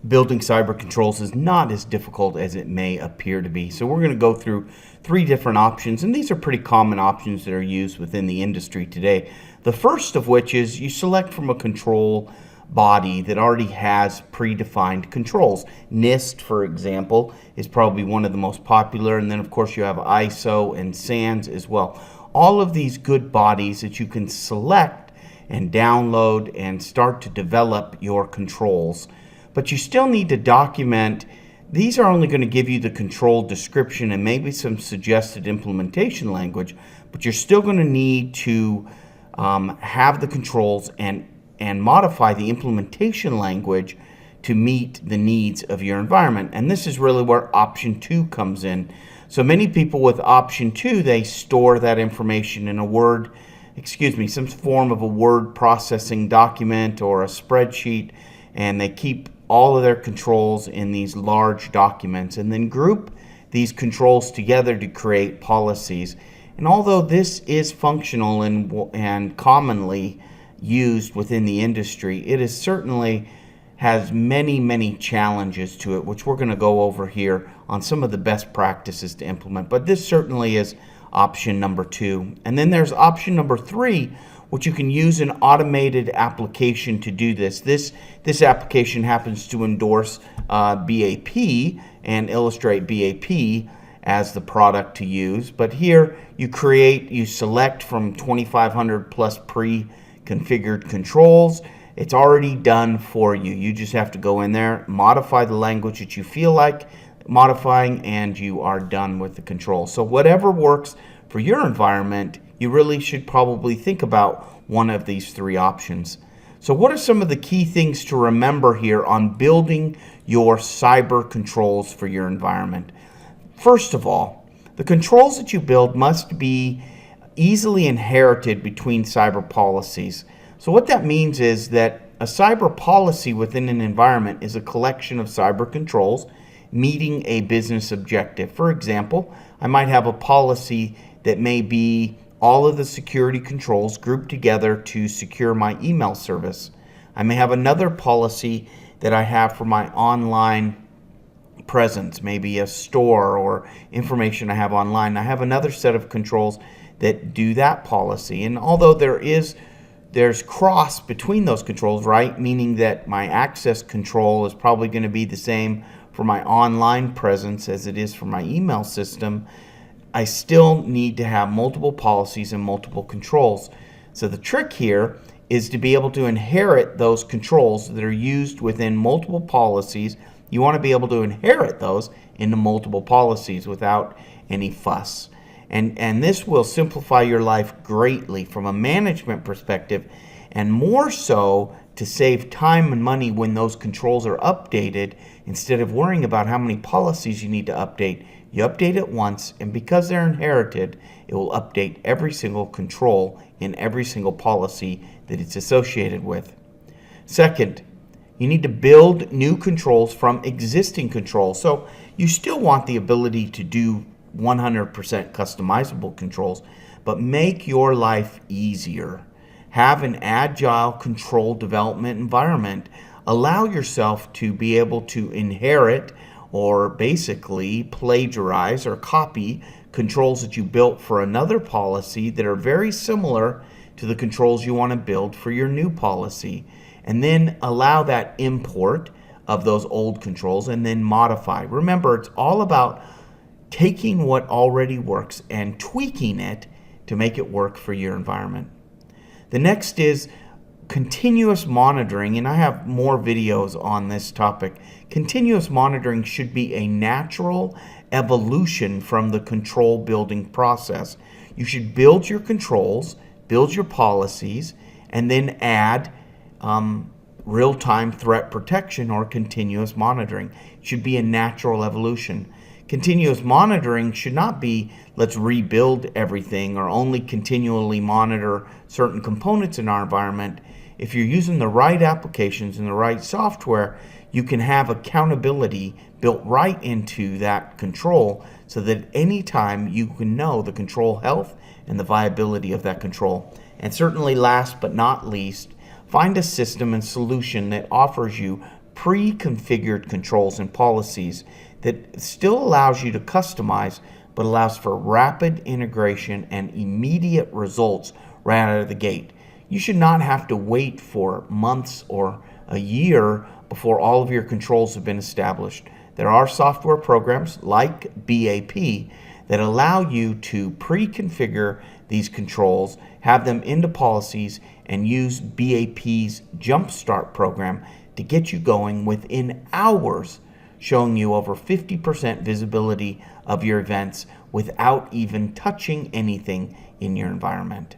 building cyber controls is not as difficult as it may appear to be. So we're going to go through 3 different options, and these are pretty common options that are used within the industry today. The first of which is you select from a control body that already has predefined controls. NIST, for example, is probably one of the most popular, and then of course you have ISO and SANS as well. All of these good bodies that you can select and download and start to develop your controls. But you still need to document. These are only going to give you the control description and maybe some suggested implementation language, but you're still going to need to have the controls and modify the implementation language to meet the needs of your environment. And this is really where option 2 comes in. So many people with option 2, they store that information in some form of a word processing document or a spreadsheet, and they keep all of their controls in these large documents and then group these controls together to create policies. And although this is functional and commonly used within the industry, it is certainly has many challenges to it, which we're going to go over here on some of the best practices to implement. But this certainly is option number 2. And then there's option number 3, which you can use an automated application to do this. This application happens to endorse BAP and illustrate BAP as the product to use. But here you select from 2,500 plus pre-configured controls. It's already done for you. You just have to go in there, modify the language that you feel like modifying, and you are done with the control. So whatever works for your environment, you really should probably think about one of these 3 options. So what are some of the key things to remember here on building your cyber controls for your environment? First of all, the controls that you build must be easily inherited between cyber policies. So what that means is that a cyber policy within an environment is a collection of cyber controls meeting a business objective. For example, I might have a policy that may be all of the security controls grouped together to secure my email service. I may have another policy that I have for my online presence, maybe a store or information I have online. I have another set of controls that do that policy. And although there's cross between those controls, right? Meaning that my access control is probably going to be the same for my online presence as it is for my email system. I still need to have multiple policies and multiple controls. So the trick here is to be able to inherit those controls that are used within multiple policies. You want to be able to inherit those into multiple policies without any fuss. And this will simplify your life greatly from a management perspective, and more so to save time and money when those controls are updated. Instead of worrying about how many policies you need to update, you update it once, and because they're inherited, it will update every single control in every single policy that it's associated with. Second, you need to build new controls from existing controls. So you still want the ability to do 100% customizable controls, but make your life easier. Have an agile control development environment. Allow yourself to be able to inherit or basically plagiarize or copy controls that you built for another policy that are very similar to the controls you want to build for your new policy. And then allow that import of those old controls and then modify. Remember, it's all about taking what already works and tweaking it to make it work for your environment. The next is continuous monitoring, and I have more videos on this topic. Continuous monitoring should be a natural evolution from the control building process. You should build your controls, build your policies, and then add real-time threat protection or continuous monitoring. It should be a natural evolution. Continuous monitoring should not be, let's rebuild everything or only continually monitor certain components in our environment. If you're using the right applications and the right software, you can have accountability built right into that control so that anytime you can know the control health and the viability of that control. And certainly last but not least, find a system and solution that offers you pre-configured controls and policies that still allows you to customize, but allows for rapid integration and immediate results right out of the gate. You should not have to wait for months or a year before all of your controls have been established. There are software programs like BAP that allow you to pre-configure these controls, have them into policies, and use BAP's Jumpstart program to get you going within hours, showing you over 50% visibility of your events without even touching anything in your environment.